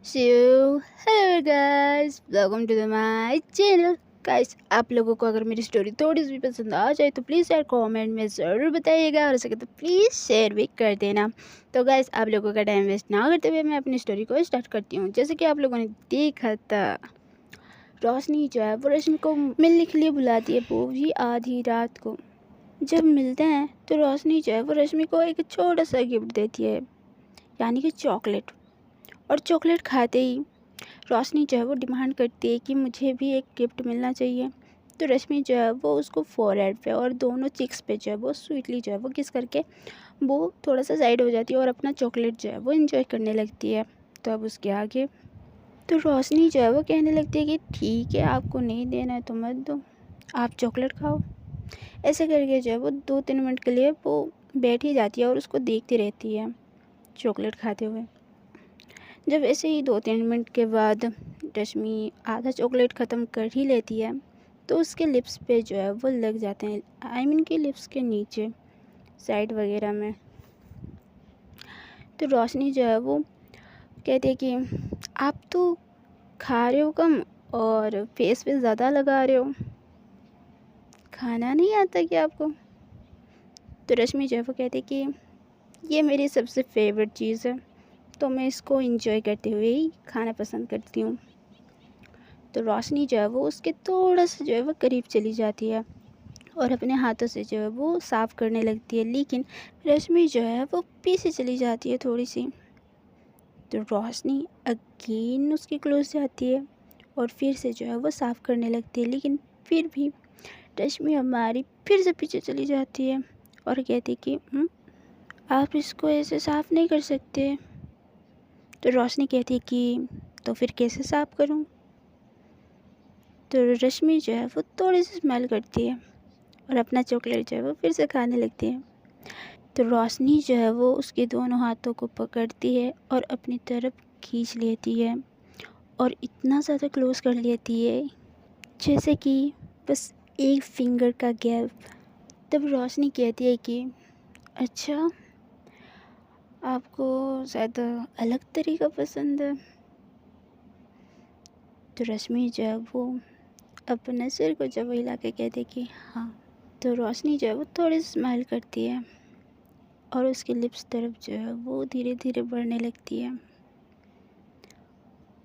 So hello guys, welcome to the my channel. Guys, आप लोगों को अगर मेरी स्टोरी थोड़ी सी भी पसंद आ जाए तो प्लीज़ यार कमेंट में ज़रूर बताइएगा, और हो सके तो प्लीज़ शेयर भी कर देना। तो गाइस, आप लोगों का टाइम वेस्ट ना करते हुए मैं अपनी स्टोरी को स्टार्ट करती हूँ। जैसे कि आप लोगों ने देखा था, रोशनी जो है वो रश्मि को मिलने के लिए बुलाती है, वो भी आधी रात को। जब मिलते हैं तो रोशनी जो है वो रश्मि को एक छोटा सा गिफ्ट देती है, यानी कि चॉकलेट। और चॉकलेट खाते ही रोशनी जो है वो डिमांड करती है कि मुझे भी एक गिफ्ट मिलना चाहिए। तो रश्मि जो है वो उसको फोरहेड पे और दोनों चिक्स पे जो है वो स्वीटली जो है वो किस करके वो थोड़ा सा साइड हो जाती है और अपना चॉकलेट जो है वो इंजॉय करने लगती है। तो अब उसके आगे तो रोशनी जो है वो कहने लगती है कि ठीक है, आपको नहीं देना है तो मत दो, आप चॉकलेट खाओ। ऐसे करके जो है वो 2-3 मिनट के लिए वो बैठ ही जाती है और उसको देखती रहती है चॉकलेट खाते हुए। जब ऐसे ही 2-3 मिनट के बाद रश्मि आधा चॉकलेट ख़त्म कर ही लेती है तो उसके लिप्स पे जो है वो लग जाते हैं, आई मीन के लिप्स के नीचे साइड वगैरह में। तो रोशनी जो है वो कहती है कि आप तो खा रहे हो कम और फेस पे ज़्यादा लगा रहे हो, खाना नहीं आता क्या आपको? तो रश्मि जो है वो कहती है कि ये मेरी सबसे फेवरेट चीज़ है, तो मैं इसको इंजॉय करते हुए ही खाना पसंद करती हूँ। तो रोशनी जो है वो उसके थोड़ा सा जो है वो करीब चली जाती है और अपने हाथों से जो है वो साफ़ करने लगती है, लेकिन रश्मि जो है वो पीछे चली जाती है थोड़ी सी। तो रोशनी अगेन उसके क्लोज जाती है और फिर से जो है वो साफ़ करने लगती है, लेकिन फिर भी रश्मि हमारी फिर से पीछे चली जाती है और कहती कि आप इसको ऐसे साफ़ नहीं कर सकते। तो रोशनी कहती है कि तो फिर कैसे साफ़ करूँ? तो रश्मि जो है वो थोड़ी सी स्मेल करती है और अपना चॉकलेट जो है वो फिर से खाने लगती है। तो रोशनी जो है वो उसके दोनों हाथों को पकड़ती है और अपनी तरफ खींच लेती है और इतना ज़्यादा क्लोज कर लेती है जैसे कि बस एक फिंगर का गैप। तब रोशनी कहती है कि अच्छा, आपको शायद अलग तरीका पसंद है। तो रश्मि जो है वो अपने सिर को जब हिला के कहती है कि हाँ। तो रोशनी जो है वो थोड़ी स्माइल करती है और उसके लिप्स तरफ जो है वो धीरे धीरे बढ़ने लगती है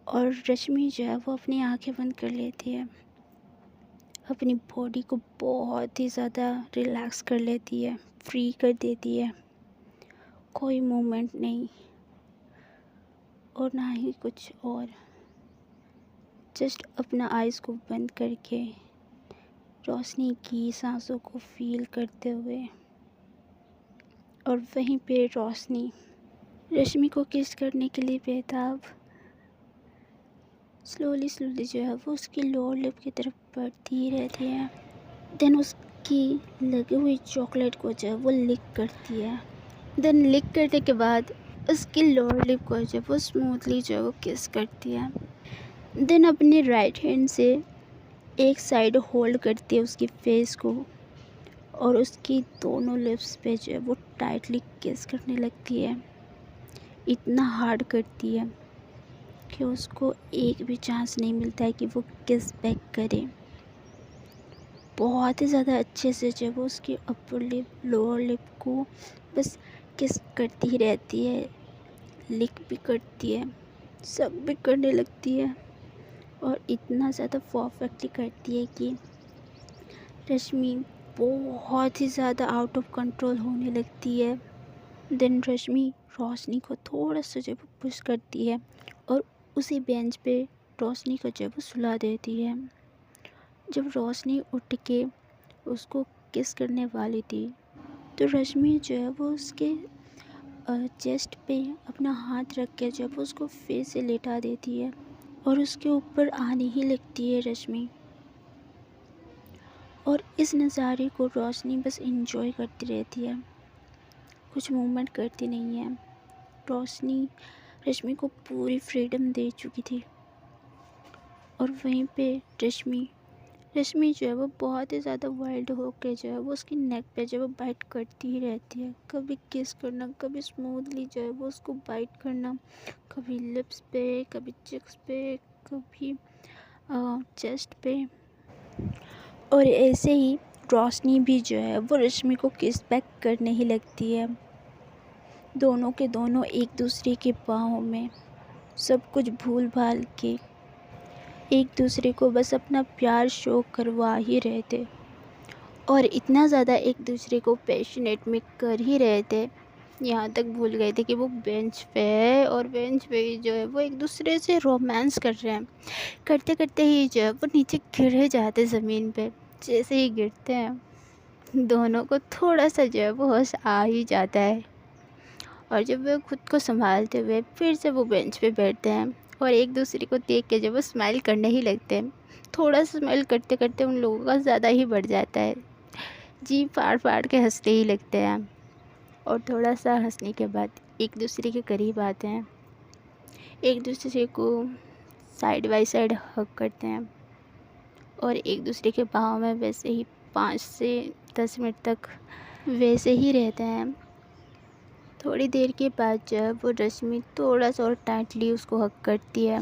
और रश्मि जो है वो अपनी आंखें बंद कर लेती है, अपनी बॉडी को बहुत ही ज़्यादा रिलैक्स कर लेती है, फ्री कर देती है। कोई मूवमेंट नहीं और ना ही कुछ और, जस्ट अपना आइज़ को बंद करके रोशनी की सांसों को फील करते हुए और वहीं पे रोशनी रश्मि को किस करने के लिए बेताब स्लोली जो है वो उसकी लोअर लिप की तरफ बढ़ती ही रहती है। देन उसकी लगी हुई चॉकलेट को जो है वो लिक करती है। देन लिक करने के बाद उसकी लोअर लिप को जो है वो स्मूथली जो है वो किस करती है। देन अपने राइट हैंड से एक साइड होल्ड करती है उसकी फेस को और उसकी दोनों लिप्स पे जो है वो टाइटली किस करने लगती है। इतना हार्ड करती है कि उसको एक भी चांस नहीं मिलता है कि वो किस बैक करे। बहुत ही ज़्यादा अच्छे से जो है वो उसकी अपर लिप लोअर लिप को बस किस करती ही रहती है, लिक भी करती है, सब भी करने लगती है और इतना ज़्यादा परफेक्टली करती है कि रश्मि बहुत ही ज़्यादा आउट ऑफ कंट्रोल होने लगती है। देन रश्मि रोशनी को थोड़ा सा जो है वो पुश करती है और उसी बेंच पे रोशनी को जो है वो सुला देती है। जब रोशनी उठ के उसको किस करने वाली थी तो रश्मि जो है वो उसके चेस्ट पे अपना हाथ रख के जो है वो उसको फिर से लेटा देती है और उसके ऊपर आने ही लगती है रश्मि। और इस नज़ारे को रोशनी बस एंजॉय करती रहती है, कुछ मूवमेंट करती नहीं है। रोशनी रश्मि को पूरी फ्रीडम दे चुकी थी और वहीं पे रश्मि रश्मि जो है वो बहुत ही ज़्यादा वाइल्ड होके जो है वो उसकी नेक पे जो है वो बाइट करती ही रहती है। कभी किस करना, कभी स्मूथली जो है वो उसको बाइट करना, कभी लिप्स पे, कभी चिक्स पे, कभी चेस्ट पे। और ऐसे ही रोशनी भी जो है वो रश्मि को किस बैक करने ही लगती है। दोनों के दोनों एक दूसरे के पाँव में सब कुछ भूल भाल के एक दूसरे को बस अपना प्यार शो करवा ही रहे थे, और इतना ज़्यादा एक दूसरे को पैशनेट में कर ही रहे थे, यहाँ तक भूल गए थे कि वो बेंच पे है और बेंच पे ही जो है वो एक दूसरे से रोमांस कर रहे हैं। करते करते ही जो है वो नीचे गिर ही जाते ज़मीन पे। जैसे ही गिरते हैं दोनों को थोड़ा सा जो है वो होश आ ही जाता है, और जब वे खुद को संभालते हुए फिर से वो बेंच पे बैठते हैं और एक दूसरे को देख के जब वो स्माइल करने ही लगते हैं। थोड़ा सा स्माइल करते करते उन लोगों का ज़्यादा ही बढ़ जाता है, जी फाड़ फाड़ के हंसने ही लगते हैं। और थोड़ा सा हंसने के बाद एक दूसरे के करीब आते हैं, एक दूसरे को साइड बाय साइड हग करते हैं और एक दूसरे के बाहों में वैसे ही 5 से 10 मिनट तक वैसे ही रहते हैं। थोड़ी देर के बाद जब वो रश्मि थोड़ा सा और टाइटली उसको हग करती है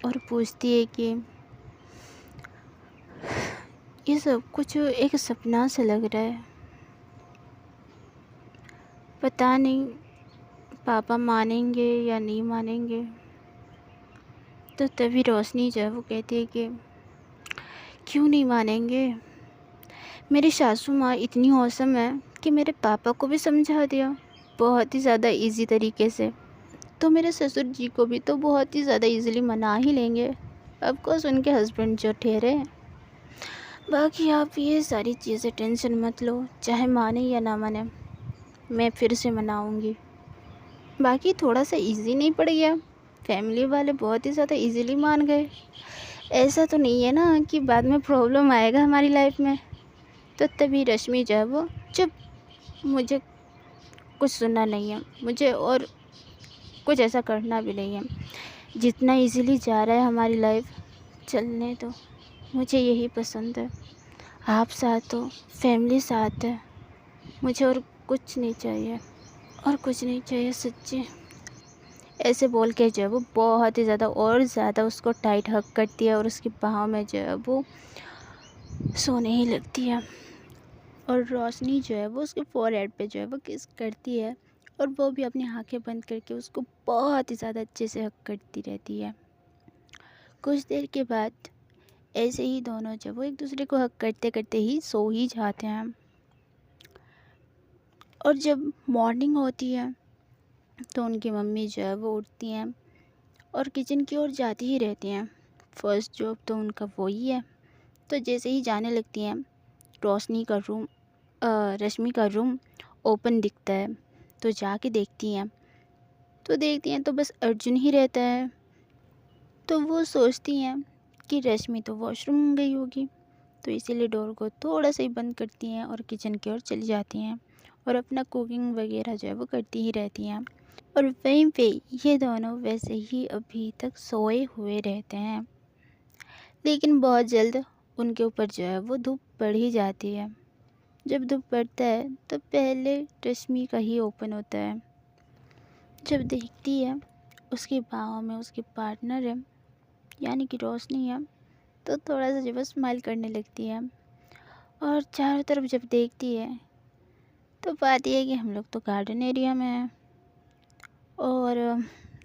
और पूछती है कि ये सब कुछ एक सपना सा लग रहा है, पता नहीं पापा मानेंगे या नहीं मानेंगे। तो तभी रोशनी जो है वो कहती है कि क्यों नहीं मानेंगे, मेरी सासू माँ इतनी औसम है कि मेरे पापा को भी समझा दिया बहुत ही ज़्यादा इजी तरीके से, तो मेरे ससुर जी को भी तो बहुत ही ज़्यादा इजीली मना ही लेंगे। ऑफ कोर्स उनके हस्बैंड जो ठहरे हैं। बाकी आप ये सारी चीज़ें टेंशन मत लो, चाहे माने या ना माने मैं फिर से मनाऊंगी। बाकी थोड़ा सा इजी नहीं पड़ गया, फैमिली वाले बहुत ही ज़्यादा इजीली मान गए। ऐसा तो नहीं है ना कि बाद में प्रॉब्लम आएगा हमारी लाइफ में। तो तभी रश्मि जो है वो चुप, मुझे कुछ सुनना नहीं है, मुझे और कुछ ऐसा करना भी नहीं है। जितना इजीली जा रहा है हमारी लाइफ चलने दो, मुझे यही पसंद है। आप साथ हो, फैमिली साथ है, मुझे और कुछ नहीं चाहिए, और कुछ नहीं चाहिए सच्ची। ऐसे बोल के जो है वो बहुत ही ज़्यादा और ज़्यादा उसको टाइट हग करती है और उसकी बाहों में जो है वो सोने ही लगती है। और रोशनी जो है वो उसके फोरहेड पे जो है वो किस करती है, और वो भी अपनी आंखें बंद करके उसको बहुत ही ज़्यादा अच्छे से हग करती रहती है। कुछ देर के बाद ऐसे ही दोनों जो वो एक दूसरे को हग करते करते ही सो ही जाते हैं। और जब मॉर्निंग होती है तो उनकी मम्मी जो है वो उठती हैं और किचन की ओर जाती ही रहती हैं। फर्स्ट जॉब तो उनका वही है। तो जैसे ही जाने लगती हैं रोशनी का रूम रश्मि का रूम ओपन दिखता है। तो जाके देखती हैं तो बस अर्जुन ही रहता है। तो वो सोचती हैं कि रश्मि तो वॉशरूम गई होगी, तो इसीलिए डोर को थोड़ा सा ही बंद करती हैं और किचन की ओर चली जाती हैं और अपना कुकिंग वगैरह जो है वो करती ही रहती हैं। और वहीं पे ये दोनों वैसे ही अभी तक सोए हुए रहते हैं। लेकिन बहुत जल्द उनके ऊपर जो है वो धूप पड़ ही जाती है। जब धूप पड़ता है तो पहले रश्मि का ही ओपन होता है। जब देखती है उसकी बाहों में उसकी पार्टनर है, यानी कि रोशनी है, तो थोड़ा सा जब स्माइल करने लगती है और चारों तरफ जब देखती है तो बात यह है कि हम लोग तो गार्डन एरिया में हैं और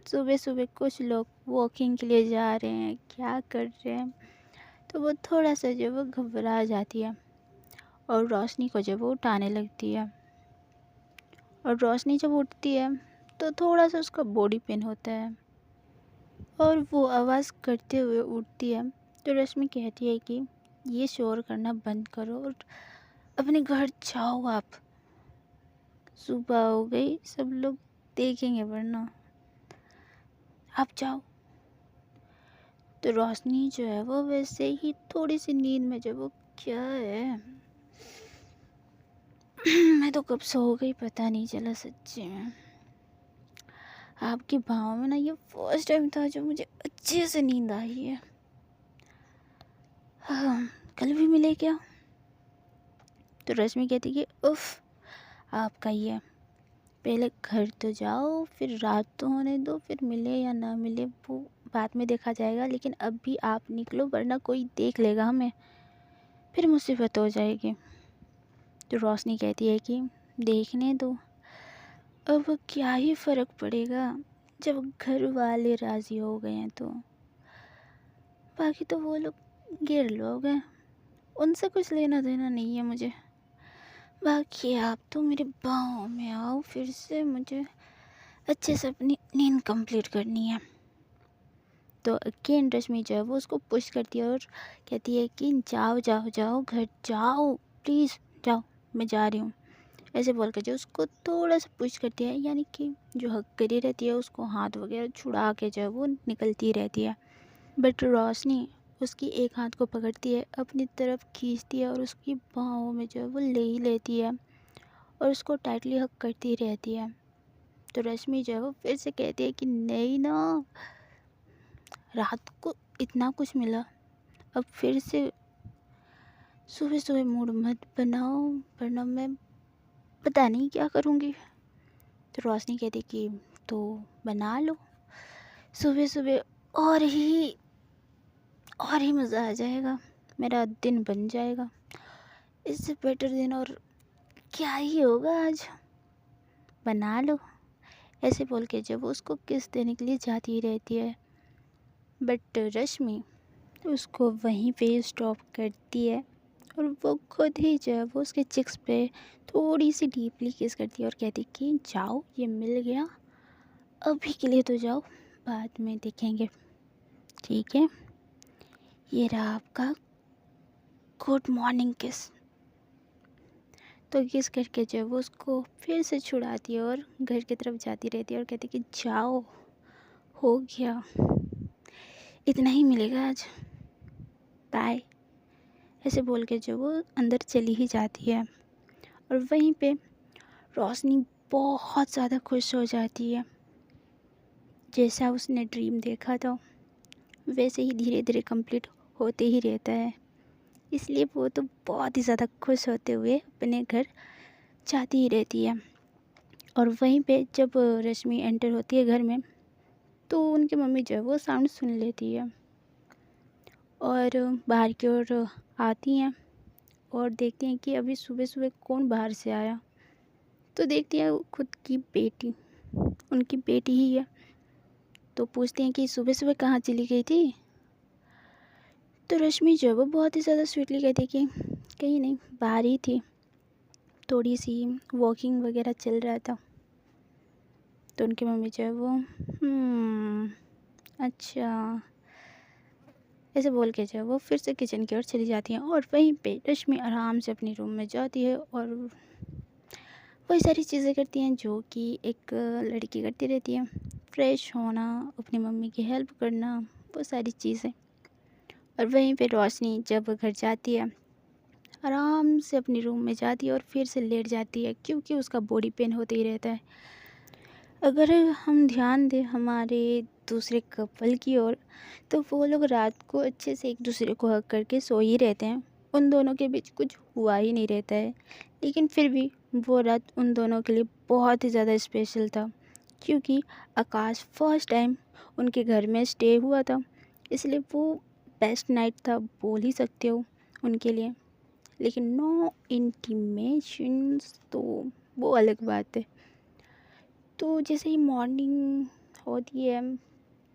सुबह सुबह कुछ लोग वॉकिंग के लिए जा रहे हैं, क्या कर रहे हैं। तो वो थोड़ा सा जो वो घबरा जाती है और रोशनी को जब वो उठाने लगती है। और रोशनी जब उठती है तो थोड़ा सा उसका बॉडी पेन होता है और वो आवाज़ करते हुए उठती है। तो रश्मि कहती है कि ये शोर करना बंद करो और अपने घर जाओ, आप सुबह हो गई, सब लोग देखेंगे वरना, आप जाओ। तो रोशनी जो है वो वैसे ही थोड़ी सी नींद में जब वो क्या है मैं तो कब सो गई पता नहीं चला सच्ची में। आपकी बाहों में ना ये फर्स्ट टाइम था जब मुझे अच्छे से नींद आई है। हाँ, कल भी मिले क्या? तो रश्मि कहती कि उफ, आपका ही है, पहले घर तो जाओ, फिर रात तो होने दो, फिर मिले या ना मिले वो बाद में देखा जाएगा, लेकिन अब भी आप निकलो वरना कोई देख लेगा हमें, फिर मुसीबत हो जाएगी। तो रोशनी कहती है कि देखने दो, अब क्या ही फ़र्क पड़ेगा जब घर वाले राज़ी हो गए हैं तो। बाकी तो वो लोग गिर लोग हैं, उनसे कुछ लेना देना नहीं है मुझे। बाकी आप तो मेरे बाहों में आओ फिर से, मुझे अच्छे से अपनी नींद कंप्लीट करनी है। तो अगेन रश्मि जो है वो उसको पुश करती है और कहती है कि जाओ जाओ जाओ, घर जाओ, प्लीज़ जाओ, मैं जा रही हूँ। ऐसे बोल कर जो उसको थोड़ा सा पुश करती है, यानी कि जो हक करी रहती है उसको हाथ वगैरह छुड़ा के जो है वो निकलती रहती है। बट रोशनी उसकी एक हाथ को पकड़ती है, अपनी तरफ खींचती है और उसकी बाहों में जो है वो ले ही लेती है और उसको टाइटली हक करती रहती है। तो रश्मि जो है वो फिर से कहती है कि नहीं ना, रात को इतना कुछ मिला, अब फिर से सुबह सुबह मूड मत बनाओ वरना मैं पता नहीं क्या करूँगी। तो रोशनी कहती कि तो बना लो, सुबह सुबह और ही मज़ा आ जाएगा, मेरा दिन बन जाएगा, इससे बेटर दिन और क्या ही होगा आज, बना लो। ऐसे बोल के जब वो उसको किस देने के लिए जाती ही रहती है, बट रश्मि उसको वहीं पे स्टॉप करती है और वो खुद ही जो है वो उसके चिक्स पे थोड़ी सी डीपली किस करती है और कहती कि जाओ, ये मिल गया, अभी के लिए तो जाओ, बाद में देखेंगे, ठीक है, ये रहा आपका गुड मॉर्निंग किस। तो किस करके जो है वो उसको फिर से छुड़ाती है और घर की तरफ जाती रहती है और कहती कि जाओ, हो गया, इतना ही मिलेगा आज, बाय। ऐसे बोल के जो वो अंदर चली ही जाती है और वहीं पे रोशनी बहुत ज़्यादा खुश हो जाती है। जैसा उसने ड्रीम देखा था वैसे ही धीरे धीरे कंप्लीट होते ही रहता है, इसलिए वो तो बहुत ही ज़्यादा खुश होते हुए अपने घर जाती ही रहती है। और वहीं पे जब रश्मि एंटर होती है घर में तो उनकी मम्मी जो है वो साउंड सुन लेती है और बाहर की ओर आती हैं और देखती हैं कि अभी सुबह सुबह कौन बाहर से आया। तो देखती है खुद की बेटी, उनकी बेटी ही है। तो पूछती हैं कि सुबह सुबह कहाँ चली गई थी। तो रश्मि जो है वो बहुत ही ज़्यादा स्वीटली कहती है कि कहीं नहीं, बाहर ही थी, थोड़ी सी वॉकिंग वगैरह चल रहा था। तो उनकी मम्मी जो है वो अच्छा, ऐसे बोल के जो है वो फिर से किचन की ओर चली जाती हैं और वहीं पे रश्मि आराम से अपनी रूम में जाती है और वही सारी चीज़ें करती हैं जो कि एक लड़की करती रहती है, फ्रेश होना, अपनी मम्मी की हेल्प करना, वो सारी चीज़ें। और वहीं पे रोशनी जब घर जाती है आराम से अपनी रूम में जाती है और फिर से लेट जाती है क्योंकि उसका बॉडी पेन होते ही रहता है। अगर हम ध्यान दें हमारे दूसरे कपल की ओर तो वो लोग रात को अच्छे से एक दूसरे को हग करके सो ही रहते हैं, उन दोनों के बीच कुछ हुआ ही नहीं रहता है। लेकिन फिर भी वो रात उन दोनों के लिए बहुत ही ज़्यादा स्पेशल था क्योंकि आकाश फर्स्ट टाइम उनके घर में स्टे हुआ था, इसलिए वो बेस्ट नाइट था बोल ही सकते हो उनके लिए। लेकिन नो इंटीमेशंस तो वो अलग बात है। तो जैसे ही मॉर्निंग होती है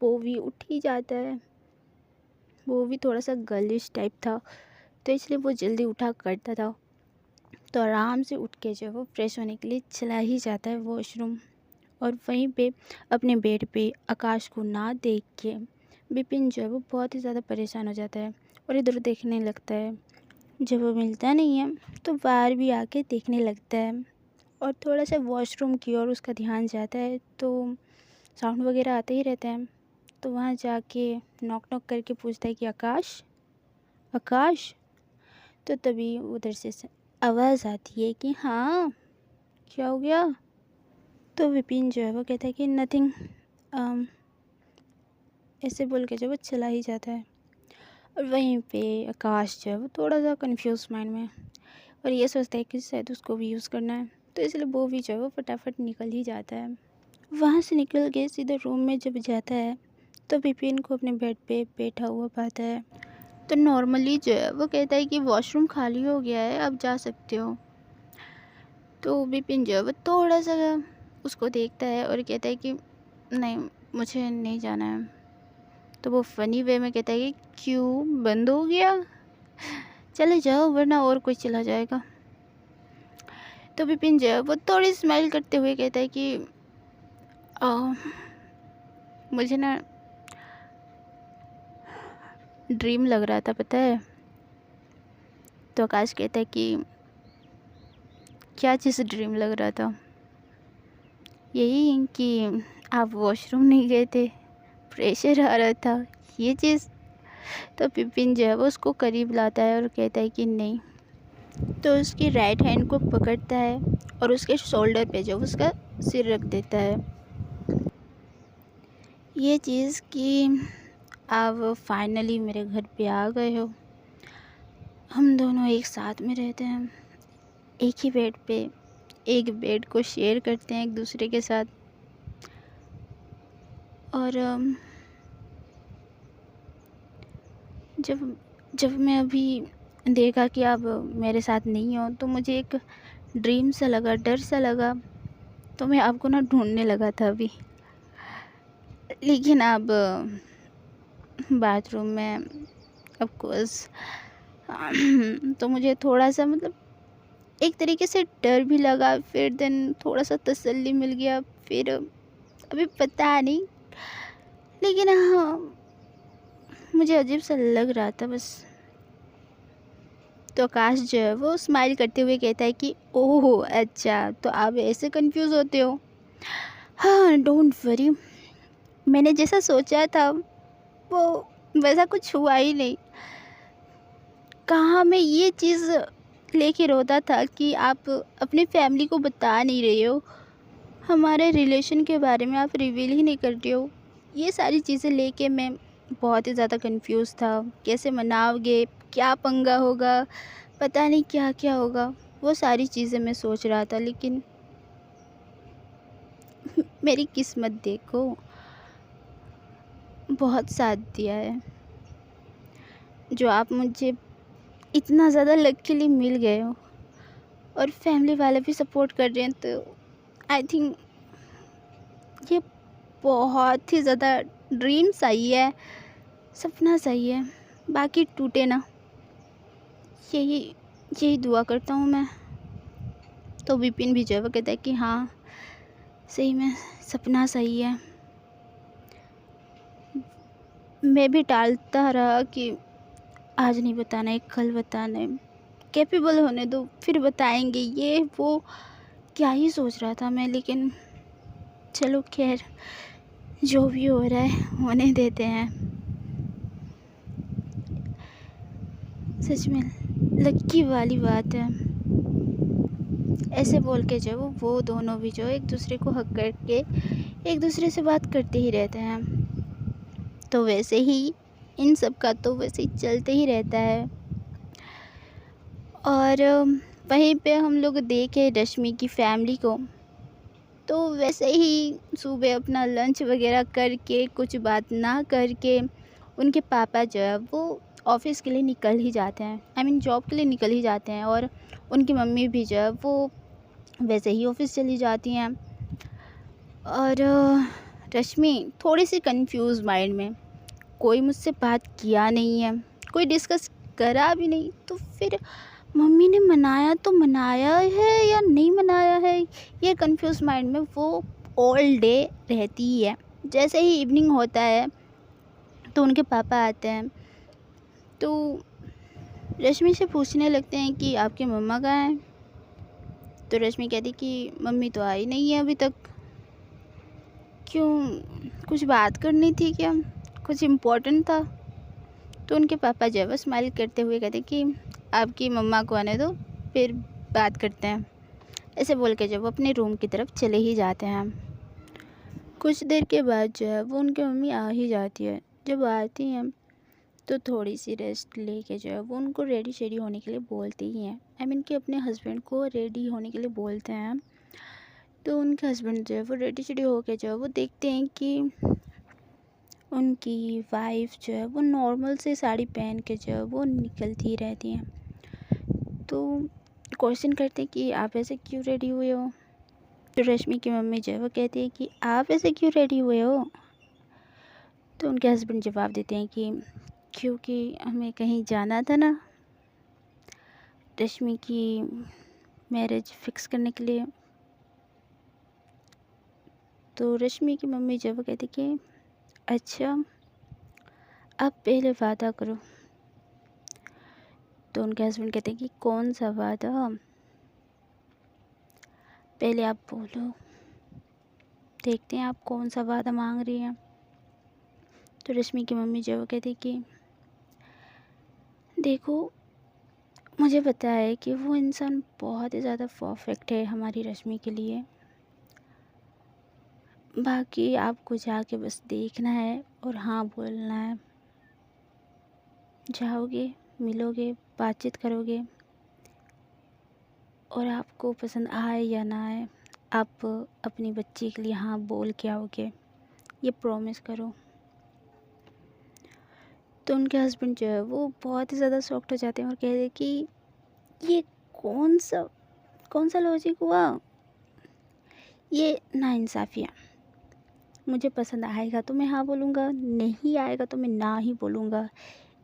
वो भी उठ ही जाता है, वो भी थोड़ा सा गर्लिश टाइप था तो इसलिए वो जल्दी उठा करता था। तो आराम से उठ के जो है वो फ्रेश होने के लिए चला ही जाता है वॉशरूम और वहीं पे अपने बेड पे आकाश को ना देख के विपिन जो है वो बहुत ही ज़्यादा परेशान हो जाता है और इधर देखने लगता है। जब वो मिलता नहीं है तो बाहर भी आके देखने लगता है और थोड़ा सा वॉशरूम की ओर उसका ध्यान जाता है तो साउंड वगैरह आते ही रहता है। तो वहाँ जाके नॉक नॉक करके पूछता है कि आकाश, आकाश। तो तभी उधर से आवाज़ आती है कि हाँ, क्या हो गया। तो विपिन जो है वो कहता है कि नथिंग, ऐसे बोल के जो वो चला ही जाता है। और वहीं पे आकाश जो है वो थोड़ा सा कंफ्यूज माइंड में है और ये सोचता है कि शायद उसको भी यूज़ करना है, तो इसलिए वो भी जो है वो फटाफट निकल ही जाता है। वहाँ से निकल के सीधे रूम में जब जाता है तो विपिन को अपने बेड पे बैठा हुआ पाता है। तो नॉर्मली जो है वो कहता है कि वॉशरूम खाली हो गया है, आप जा सकते हो। तो विपिन जो है वो थोड़ा सा उसको देखता है और कहता है कि नहीं, मुझे नहीं जाना है। तो वो फ़नी वे में कहता है कि क्यों, बंद हो गया, चले जाओ वरना और कोई चला जाएगा। तो विपिन जो है वो थोड़ी स्माइल करते हुए कहता है कि आ, मुझे ना ड्रीम लग रहा था, पता है। तो आकाश कहता है कि क्या चीज़ ड्रीम लग रहा था? यही कि आप वॉशरूम नहीं गए थे, प्रेशर आ रहा था, ये चीज़। तो विपिन जो है वो उसको करीब लाता है और कहता है कि नहीं। तो उसकी राइट हैंड को पकड़ता है और उसके शोल्डर पे जो उसका सिर रख देता है। ये चीज़ कि आप फाइनली मेरे घर पे आ गए हो, हम दोनों एक साथ में रहते हैं, एक ही बेड पे, एक बेड को शेयर करते हैं एक दूसरे के साथ। और जब जब मैं अभी देखा कि आप मेरे साथ नहीं हो तो मुझे एक ड्रीम सा लगा, डर सा लगा, तो मैं आपको ना ढूंढने लगा था अभी। लेकिन अब बाथरूम में ऑफ कोर्स तो मुझे थोड़ा सा मतलब एक तरीके से डर भी लगा, फिर देन थोड़ा सा तसल्ली मिल गया, फिर अभी पता नहीं, लेकिन हाँ मुझे अजीब सा लग रहा था बस। तो आकाश जो है वो स्माइल करते हुए कहता है कि ओह अच्छा, तो आप ऐसे कंफ्यूज होते हो। हाँ डोंट वरी, मैंने जैसा सोचा था वो वैसा कुछ हुआ ही नहीं। कहाँ मैं ये चीज़ लेके रोता था कि आप अपनी फैमिली को बता नहीं रहे हो, हमारे रिलेशन के बारे में आप रिवील ही नहीं कर रहे हो। ये सारी चीज़ें लेके मैं बहुत ही ज़्यादा कंफ्यूज था, कैसे मनाओगे, क्या पंगा होगा, पता नहीं क्या क्या होगा, वो सारी चीज़ें मैं सोच रहा था। लेकिन मेरी किस्मत देखो, बहुत साथ दिया है। जो आप मुझे इतना ज़्यादा लकीली मिल गए हो और फैमिली वाले भी सपोर्ट कर रहे हैं, तो आई थिंक ये बहुत ही ज़्यादा ड्रीम सही है, सपना सही है। बाकी टूटे ना, यही यही दुआ करता हूँ मैं। तो विपिन भी जो है वो कहता है कि हाँ सही में सपना सही है। मैं भी टालता रहा कि आज नहीं बताना है, कल बताना है, कैपेबल होने दो फिर बताएंगे, ये वो क्या ही सोच रहा था मैं। लेकिन चलो खैर, जो भी हो रहा है होने देते हैं। सच में लक्की वाली बात है। ऐसे बोल के जो वो दोनों भी जो एक दूसरे को हक करके एक दूसरे से बात करते ही रहते हैं। तो वैसे ही इन सब का तो वैसे ही चलते ही रहता है। और वहीं पे हम लोग देखे रश्मि की फैमिली को, तो वैसे ही सुबह अपना लंच वगैरह करके कुछ बात ना करके उनके पापा जो है वो ऑफ़िस के लिए निकल ही जाते हैं, आई मीन जॉब के लिए निकल ही जाते हैं। और उनकी मम्मी भी जो है वो वैसे ही ऑफ़िस चली जाती हैं। और रश्मि थोड़ी सी कंफ्यूज माइंड में, कोई मुझसे बात किया नहीं है, कोई डिस्कस करा भी नहीं, तो फिर मम्मी ने मनाया तो मनाया है या नहीं मनाया है, ये कंफ्यूज माइंड में वो ऑल डे रहती ही है। जैसे ही इवनिंग होता है तो उनके पापा आते हैं, तो रश्मि से पूछने लगते हैं कि आपके मम्मा कहाँ हैं। तो रश्मि कहती कि मम्मी तो आई नहीं है अभी तक। क्यों, कुछ बात करनी थी क्या, कुछ इम्पोर्टेंट था? तो उनके पापा जो है वो स्माइल करते हुए कहते कि आपकी मम्मा को आने दो, फिर बात करते हैं। ऐसे बोल के जब वो अपने रूम की तरफ चले ही जाते हैं। कुछ देर के बाद जो है वो उनकी मम्मी आ ही जाती है। जब आती हैं तो थोड़ी सी रेस्ट लेके जो है वो उनको रेडी शेडी होने के लिए बोलते ही हैं। आई मीन कि अपने हस्बैंड को रेडी होने के लिए बोलते हैं। तो उनके हस्बैंड जो है वो रेडी शेडी होके जो है वो देखते हैं कि उनकी वाइफ जो है वो नॉर्मल से साड़ी पहन के जो है वो निकलती रहती हैं। तो क्वेश्चन करते हैं कि आप ऐसे क्यों रेडी हुए हो। तो रश्मि की मम्मी जो है वो कहती है कि आप ऐसे क्यों रेडी हुए हो। तो उनके हस्बैंड जवाब देते हैं कि क्योंकि हमें कहीं जाना था ना, रश्मि की मैरिज फिक्स करने के लिए। तो रश्मि की मम्मी जो है वो कहती कि अच्छा, अब पहले वादा करो। तो उनके हस्बैंड कहते हैं कि कौन सा वादा, पहले आप बोलो, देखते हैं आप कौन सा वादा मांग रही हैं। तो रश्मि की मम्मी जो है वो कहती कि देखो, मुझे पता है कि वो इंसान बहुत ही ज़्यादा परफेक्ट है हमारी रश्मि के लिए। बाकी आपको जाके बस देखना है और हाँ बोलना है। जाओगे, मिलोगे, बातचीत करोगे और आपको पसंद आए या ना आए, आप अपनी बच्ची के लिए हाँ बोल के आओगे, ये प्रॉमिस करो। तो उनके हस्बैंड जो है वो बहुत ही ज़्यादा शॉक्ड हो जाते हैं और कहते हैं कि ये कौन सा लॉजिक हुआ, ये नाइंसाफ़ी है। मुझे पसंद आएगा तो मैं हाँ बोलूँगा, नहीं आएगा तो मैं ना ही बोलूँगा।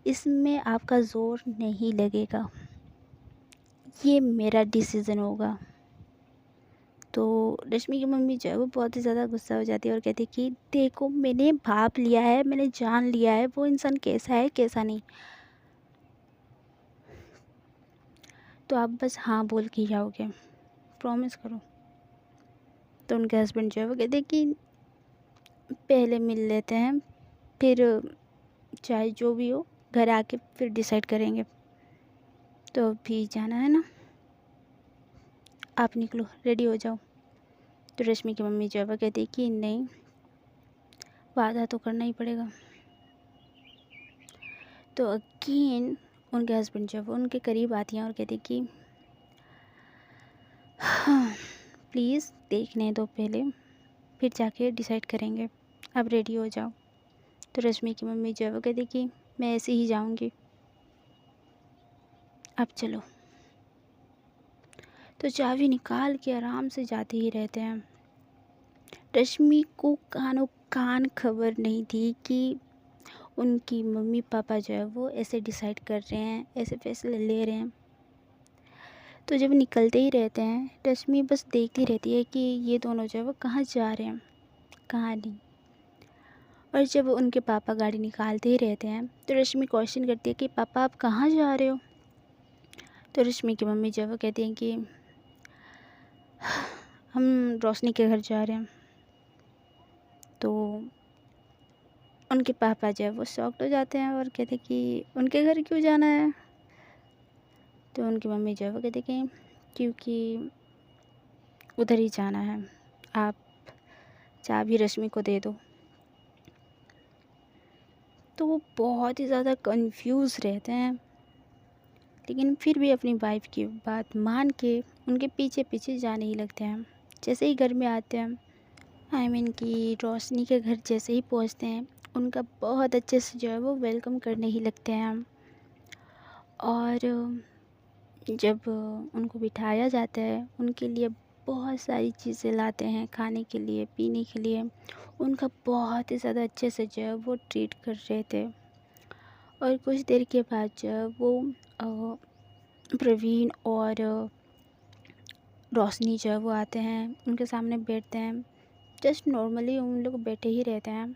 इसमें आपका ज़ोर नहीं लगेगा, ये मेरा डिसीज़न होगा। तो रश्मि की मम्मी जो है वो बहुत ही ज़्यादा गुस्सा हो जाती है और कहती है कि देखो, मैंने भाप लिया है, मैंने जान लिया है वो इंसान कैसा है कैसा नहीं, तो आप बस हाँ बोल के ही आओगे, प्रॉमिस करो। तो उनके हस्बैंड जो है वो कहते हैं कि पहले मिल लेते हैं, फिर चाहे जो भी हो घर आके फिर डिसाइड करेंगे। तो अभी जाना है ना, आप निकलो, रेडी हो जाओ। तो रश्मि की मम्मी जो है वो कहती है कि नहीं, वादा तो करना ही पड़ेगा। तो अगेन उनके हस्बैंड जो है वो उनके करीब आती हैं और कहती है कि हाँ, प्लीज़ देखने दो पहले, फिर जाके डिसाइड करेंगे, अब रेडी हो जाओ। तो रश्मि की मम्मी जो है वो कहती कि मैं ऐसे ही जाऊंगी, अब चलो। तो चाबी निकाल के आराम से जाते ही रहते हैं। रश्मि को कानों कान खबर नहीं थी कि उनकी मम्मी पापा जो है वो ऐसे डिसाइड कर रहे हैं, ऐसे फैसले ले रहे हैं। तो जब निकलते ही रहते हैं, रश्मि बस देखती रहती है कि ये दोनों जो है वो कहाँ जा रहे हैं, कहाँ नहीं। और जब उनके पापा गाड़ी निकालते ही रहते हैं तो रश्मि क्वेश्चन करती है कि पापा आप कहाँ जा रहे हो। तो रश्मि की मम्मी जो है वो कहती हैं कि हम रोशनी के घर जा रहे हैं। तो उनके पापा जो है वो शॉक्ड हो जाते हैं और कहते हैं कि उनके घर क्यों जाना है। तो उनकी मम्मी जो है वो कहती कि क्योंकि उधर ही जाना है, आप चाबी रश्मि को दे दो। तो वो बहुत ही ज़्यादा कंफ्यूज रहते हैं, लेकिन फिर भी अपनी वाइफ की बात मान के उनके पीछे पीछे जाने ही लगते हैं। जैसे ही घर में आते हैं, आई मीन कि रोशनी के घर जैसे ही पहुंचते हैं, उनका बहुत अच्छे से जो है वो वेलकम करने ही लगते हैं। और जब उनको बिठाया जाता है, उनके लिए बहुत सारी चीज़ें लाते हैं खाने के लिए, पीने के लिए। उनका बहुत ही ज़्यादा अच्छे से जो है वो ट्रीट कर रहे थे। और कुछ देर के बाद जो है वो प्रवीण और रोशनी जो है वो आते हैं, उनके सामने बैठते हैं। जस्ट नॉर्मली उन लोग बैठे ही रहते हैं।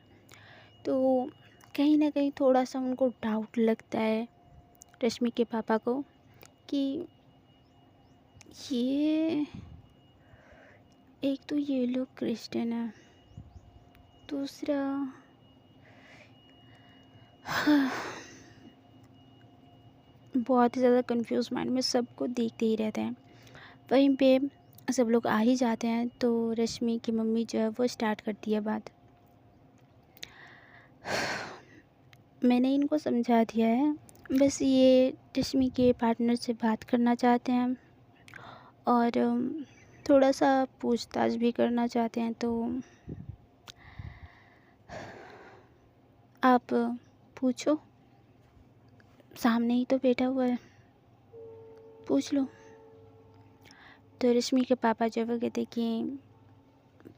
तो कहीं ना कहीं थोड़ा सा उनको डाउट लगता है रश्मि के पापा को कि ये, एक तो ये लोग क्रिश्चियन है, दूसरा बहुत ही ज़्यादा कंफ्यूज माइंड में सबको देखते ही रहते हैं। वहीं पे सब लोग आ ही जाते हैं तो रश्मि की मम्मी जो है वो स्टार्ट करती है बात। मैंने इनको समझा दिया है, बस ये रश्मि के पार्टनर से बात करना चाहते हैं और थोड़ा सा पूछताछ भी करना चाहते हैं। तो आप पूछो, सामने ही तो बैठा हुआ है, पूछ लो। तो रश्मि के पापा जो वो कहते कि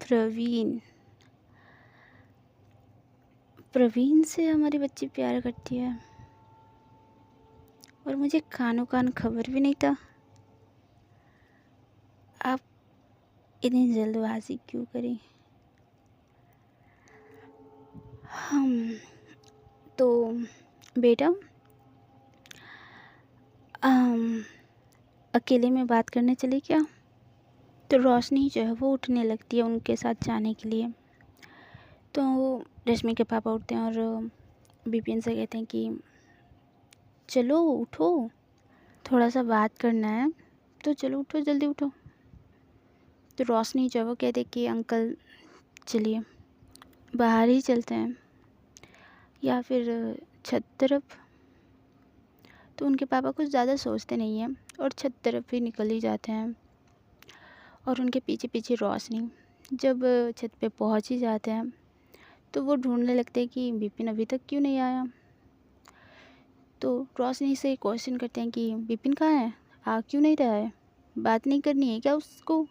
प्रवीण प्रवीण से हमारी बच्ची प्यार करती है और मुझे कानो कान खबर भी नहीं था। आप इतनी जल्दबाजी क्यों करी? हम तो बेटा अकेले में बात करने चले क्या? तो रोशनी जो है वो उठने लगती है उनके साथ जाने के लिए। तो रश्मि के पापा उठते हैं और विपिन से कहते हैं कि चलो उठो, थोड़ा सा बात करना है, तो चलो उठो, जल्दी उठो। तो रोशनी जो है वो कहते कि अंकल चलिए बाहर ही चलते हैं या फिर छत तरफ। तो उनके पापा कुछ ज़्यादा सोचते नहीं हैं और छत तरफ भी निकल ही जाते हैं। और उनके पीछे पीछे रोशनी जब छत पे पहुंच ही जाते हैं तो वो ढूंढने लगते हैं कि विपिन अभी तक क्यों नहीं आया। तो रोशनी से क्वेश्चन करते हैं कि विपिन कहाँ है, आ क्यों नहीं रहा है, बात नहीं करनी है क्या उसको?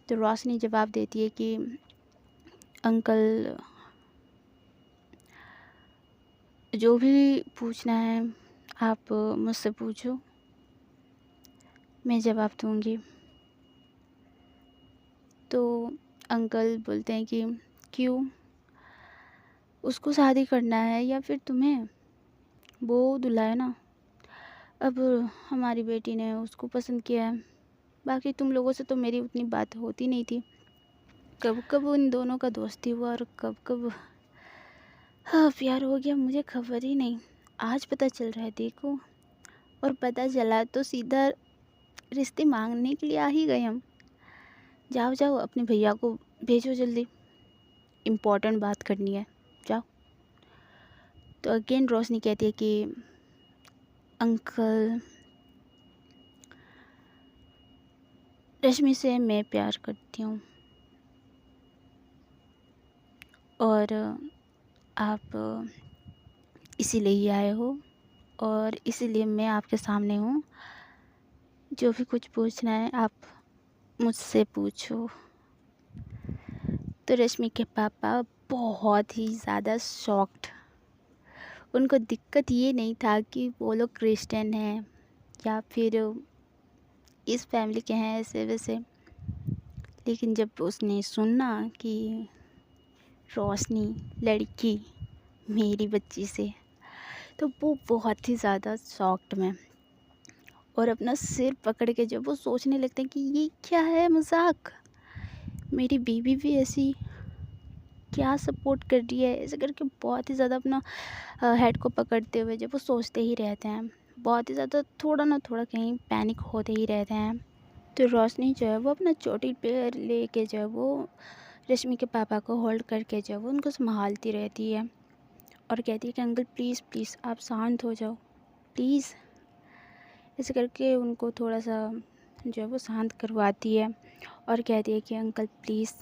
तो रोशनी जवाब देती है कि अंकल जो भी पूछना है आप मुझसे पूछो, मैं जवाब दूंगी। तो अंकल बोलते हैं कि क्यों, उसको शादी करना है या फिर तुम्हें? वो दूल्हा है ना, अब हमारी बेटी ने उसको पसंद किया है, बाकी तुम लोगों से तो मेरी उतनी बात होती नहीं थी। कब कब उन दोनों का दोस्ती हुआ और कब कब हाँ प्यार हो गया, मुझे खबर ही नहीं। आज पता चल रहा है देखो, और पता चला तो सीधा रिश्ते मांगने के लिए आ ही गए हम। जाओ जाओ अपने भैया को भेजो जल्दी, इम्पोर्टेंट बात करनी है, जाओ। तो अगेन रोशनी कहती है कि अंकल रश्मि से मैं प्यार करती हूँ और आप इसीलिए ही आए हो और इसीलिए मैं आपके सामने हूँ। जो भी कुछ पूछना है आप मुझसे पूछो। तो रश्मि के पापा बहुत ही ज़्यादा शॉक्ड। उनको दिक्कत ये नहीं था कि वो लोग क्रिश्चियन हैं या फिर इस फैमिली के हैं ऐसे वैसे, लेकिन जब उसने सुना कि रोशनी लड़की मेरी बच्ची से, तो वो बहुत ही ज़्यादा शॉक्ड में और अपना सिर पकड़ के जब वो सोचने लगते हैं कि ये क्या है मजाक, मेरी बीवी भी ऐसी क्या सपोर्ट कर रही है, ऐसे करके बहुत ही ज़्यादा अपना हेड को पकड़ते हुए जब वो सोचते ही रहते हैं, बहुत ही ज़्यादा थोड़ा ना थोड़ा कहीं पैनिक होते ही रहते हैं। तो रोशनी जो है वो अपना चोटी पे लेके जो है वो रश्मि के पापा को होल्ड करके जो है वो उनको संभालती रहती है और कहती है कि अंकल प्लीज़ प्लीज़ आप शांत हो जाओ प्लीज़, ऐसे करके उनको थोड़ा सा जो है वो शांत करवाती है और कहती है कि अंकल प्लीज़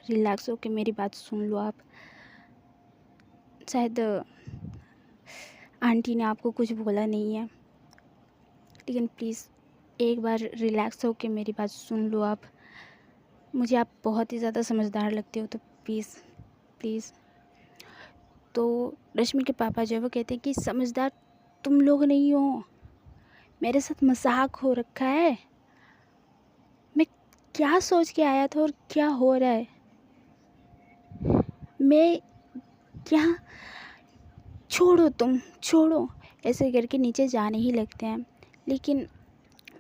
रिलैक्स होकर मेरी बात सुन लो आप। शायद आंटी ने आपको कुछ बोला नहीं है, लेकिन प्लीज़ एक बार रिलैक्स होकर मेरी बात सुन लो आप। मुझे आप बहुत ही ज़्यादा समझदार लगते हो, तो प्लीज़ प्लीज़। तो रश्मि के पापा जो है वो कहते हैं कि समझदार तुम लोग नहीं हो, मेरे साथ मजाक हो रखा है। मैं क्या सोच के आया था और क्या हो रहा है, मैं क्या, छोड़ो तुम छोड़ो, ऐसे करके नीचे जाने ही लगते हैं। लेकिन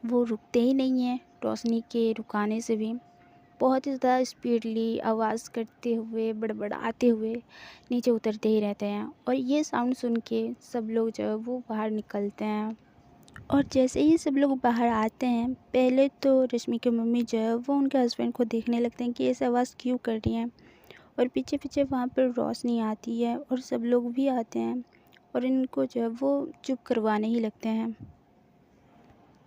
वो रुकते ही नहीं हैं, रोशनी के रुकाने से भी बहुत ही ज़्यादा स्पीडली आवाज़ करते हुए बड़बड़ाते हुए नीचे उतरते ही रहते हैं। और ये साउंड सुन के सब लोग जो है वो बाहर निकलते हैं। और जैसे ही सब लोग बाहर आते हैं, पहले तो रश्मि की मम्मी जो है वो उनके हस्बैंड को देखने लगते हैं कि ऐसे आवाज़ क्यों कर रही हैं, और पीछे पीछे वहाँ पर रोशनी आती है और सब लोग भी आते हैं और इनको जो है वो चुप करवाने ही लगते हैं।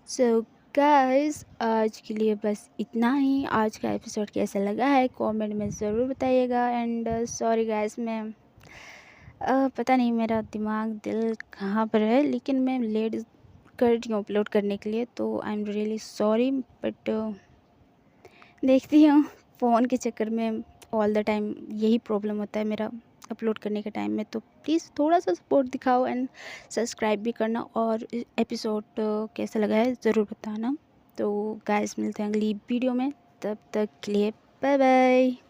सो गाइस, आज के लिए बस इतना ही। आज का एपिसोड कैसा लगा है कमेंट में ज़रूर बताइएगा। एंड सॉरी गाइस, मैं पता नहीं मेरा दिमाग दिल कहाँ पर है, लेकिन मैं लेट कर रही हूँ अपलोड करने के लिए, तो I am really sorry. But देखती हूँ, फ़ोन के चक्कर में ऑल द टाइम यही प्रॉब्लम होता है मेरा अपलोड करने के टाइम में। तो प्लीज़ थोड़ा सा सपोर्ट दिखाओ एंड सब्सक्राइब भी करना, और एपिसोड कैसा लगा है ज़रूर बताना। तो गाइस, मिलते हैं अगली वीडियो में, तब तक के लिए बाय बाय।